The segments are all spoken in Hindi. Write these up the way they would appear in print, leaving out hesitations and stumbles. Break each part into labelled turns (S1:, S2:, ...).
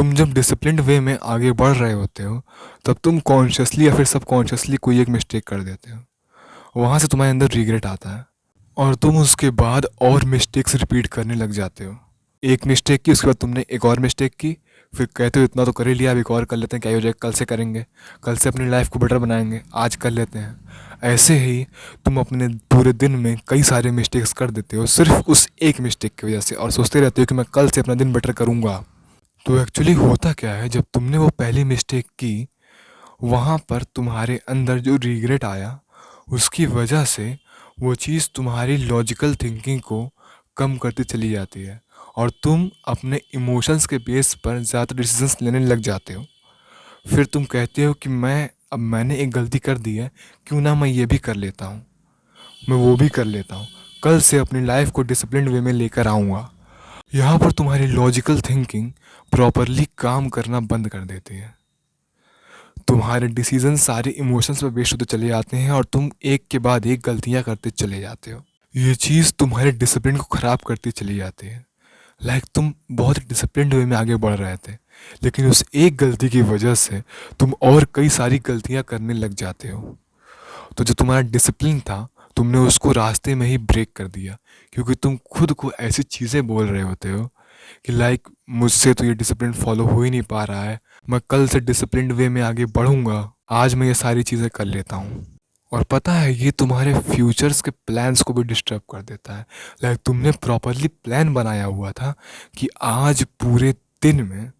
S1: तुम जब डिसिप्लिन्ड वे में आगे बढ़ रहे होते हो, तब तुम कॉन्शियसली या फिर सबकॉन्शियसली कोई एक मिस्टेक कर देते हो। वहाँ से तुम्हारे अंदर रिग्रेट आता है और तुम उसके बाद और मिस्टेक्स रिपीट करने लग जाते हो। एक मिस्टेक की, उसके बाद तुमने एक और मिस्टेक की, फिर कहते हो इतना तो कर ही लिया, अब एक और कर लेते हैं, क्या ही हो जाएगा, कल से करेंगे, कल से अपनी लाइफ को बेटर बनाएंगे, आज कर लेते हैं। ऐसे ही तुम अपने पूरे दिन में कई सारे मिस्टेक्स कर देते हो सिर्फ उस एक मिस्टेक की वजह से, और सोचते रहते हो कि मैं कल से अपना दिन बेटर करूँगा। तो एक्चुअली होता क्या है, जब तुमने वो पहली मिस्टेक की, वहाँ पर तुम्हारे अंदर जो रिग्रेट आया, उसकी वजह से वो चीज़ तुम्हारी लॉजिकल थिंकिंग को कम करती चली जाती है और तुम अपने इमोशंस के बेस पर ज़्यादा डिसीजंस लेने लग जाते हो। फिर तुम कहते हो कि मैंने एक गलती कर दी है, क्यों ना मैं ये भी कर लेता हूँ, मैं वो भी कर लेता हूँ, कल से अपनी लाइफ को डिसिप्लिन वे में लेकर आऊँगा। यहाँ पर तुम्हारी लॉजिकल थिंकिंग प्रॉपरली काम करना बंद कर देती है। तुम्हारे डिसीजन सारे इमोशंस पर बेस्ड होते चले जाते हैं और तुम एक के बाद एक गलतियाँ करते चले जाते हो। ये चीज़ तुम्हारे डिसिप्लिन को ख़राब करती चली जाती है। तुम बहुत डिसिप्लिन्ड वे में आगे बढ़ रहे थे, लेकिन उस एक गलती की वजह से तुम और कई सारी गलतियाँ करने लग जाते हो। तो जो तुम्हारा डिसिप्लिन था, तुमने उसको रास्ते में ही ब्रेक कर दिया, क्योंकि तुम खुद को ऐसी चीज़ें बोल रहे होते हो कि मुझसे तो ये डिसिप्लिन फॉलो हो ही नहीं पा रहा है, मैं कल से डिसिप्लिन्ड वे में आगे बढ़ूंगा, आज मैं ये सारी चीज़ें कर लेता हूँ। और पता है, ये तुम्हारे फ्यूचर्स के प्लान्स को भी डिस्टर्ब कर देता है। तुमने प्रॉपरली प्लान बनाया हुआ था कि आज पूरे दिन में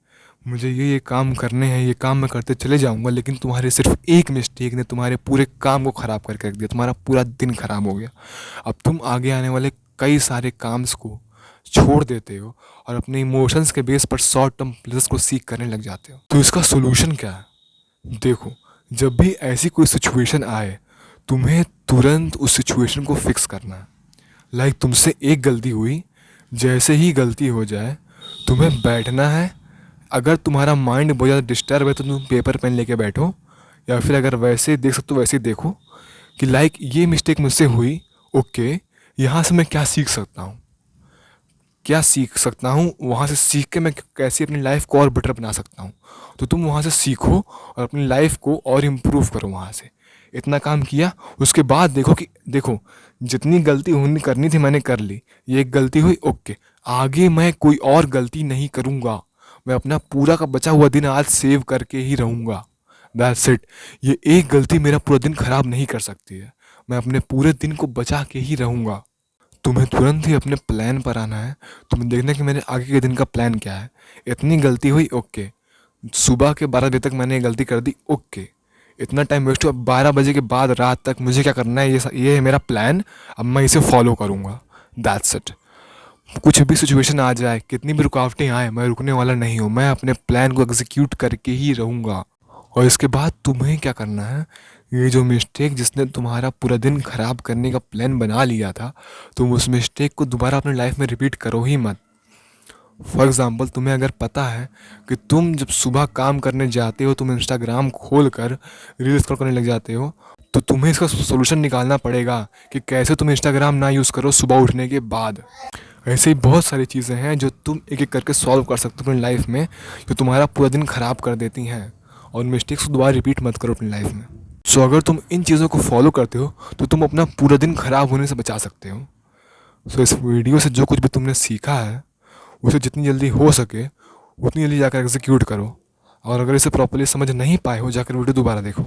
S1: मुझे ये काम करने हैं, ये काम मैं करते चले जाऊंगा, लेकिन तुम्हारे सिर्फ एक मिस्टेक ने तुम्हारे पूरे काम को ख़राब करके रख दिया, तुम्हारा पूरा दिन ख़राब हो गया। अब तुम आगे आने वाले कई सारे काम्स को छोड़ देते हो और अपने इमोशंस के बेस पर शॉर्ट टर्म प्लेजर्स को सीख करने लग जाते हो। तो इसका सोल्यूशन क्या है? देखो, जब भी ऐसी कोई सिचुएशन आए, तुम्हें तुरंत उस सिचुएशन को फिक्स करना है। तुमसे एक गलती हुई, जैसे ही गलती हो जाए तुम्हें बैठना है। अगर तुम्हारा माइंड बहुत ज़्यादा डिस्टर्ब है तो तुम पेपर पेन लेके बैठो, या फिर अगर वैसे देख सकते हो वैसे ही देखो कि ये मिस्टेक मुझसे हुई, ओके, यहाँ से मैं क्या सीख सकता हूँ, क्या सीख सकता हूँ, वहाँ से सीख के मैं कैसे अपनी लाइफ को और बेटर बना सकता हूँ। तो तुम वहाँ से सीखो और अपनी लाइफ को और इम्प्रूव करो वहाँ से। इतना काम किया, उसके बाद देखो जितनी गलती होनी करनी थी मैंने कर ली, ये एक गलती हुई, ओके, आगे मैं कोई और गलती नहीं करूँगा, मैं अपना पूरा का बचा हुआ दिन आज सेव करके ही रहूँगा। That's it. ये एक गलती मेरा पूरा दिन खराब नहीं कर सकती है, मैं अपने पूरे दिन को बचा के ही रहूँगा। तुम्हें तुरंत ही अपने प्लान पर आना है। तुम्हें देखना कि मेरे आगे के दिन का प्लान क्या है। इतनी गलती हुई, ओके, सुबह के 12 बजे तक मैंने ये गलती कर दी, ओके, इतना टाइम वेस्ट हुआ, 12 बजे के बाद रात तक मुझे क्या करना है, ये है मेरा प्लान, अब मैं इसे फॉलो करूँगा। That's it. कुछ भी सिचुएशन आ जाए, कितनी भी रुकावटें आए, मैं रुकने वाला नहीं हूँ, मैं अपने प्लान को एग्जीक्यूट करके ही रहूँगा। और इसके बाद तुम्हें क्या करना है, ये जो मिस्टेक जिसने तुम्हारा पूरा दिन ख़राब करने का प्लान बना लिया था, तुम उस मिस्टेक को दोबारा अपनी लाइफ में रिपीट करो ही मत। फॉर एग्ज़ाम्पल, तुम्हें अगर पता है कि तुम जब सुबह काम करने जाते हो, तुम इंस्टाग्राम खोल कर रील स्क्रॉल करने लग जाते हो, तो तुम्हें इसका सोल्यूशन निकालना पड़ेगा कि कैसे तुम इंस्टाग्राम ना यूज़ करो सुबह उठने के बाद। ऐसे ही बहुत सारी चीज़ें हैं जो तुम एक एक करके सॉल्व कर सकते हो अपनी लाइफ में, जो तुम्हारा पूरा दिन ख़राब कर देती हैं, और मिस्टेक्स को दोबारा रिपीट मत करो अपनी लाइफ में। सो अगर तुम इन चीज़ों को फॉलो करते हो तो तुम अपना पूरा दिन ख़राब होने से बचा सकते हो। सो इस वीडियो से जो कुछ भी तुमने सीखा है, उसे जितनी जल्दी हो सके उतनी जल्दी जाकर एग्जीक्यूट करो, और अगर इसे प्रॉपर्ली समझ नहीं पाए हो, जाकर वीडियो दोबारा देखो।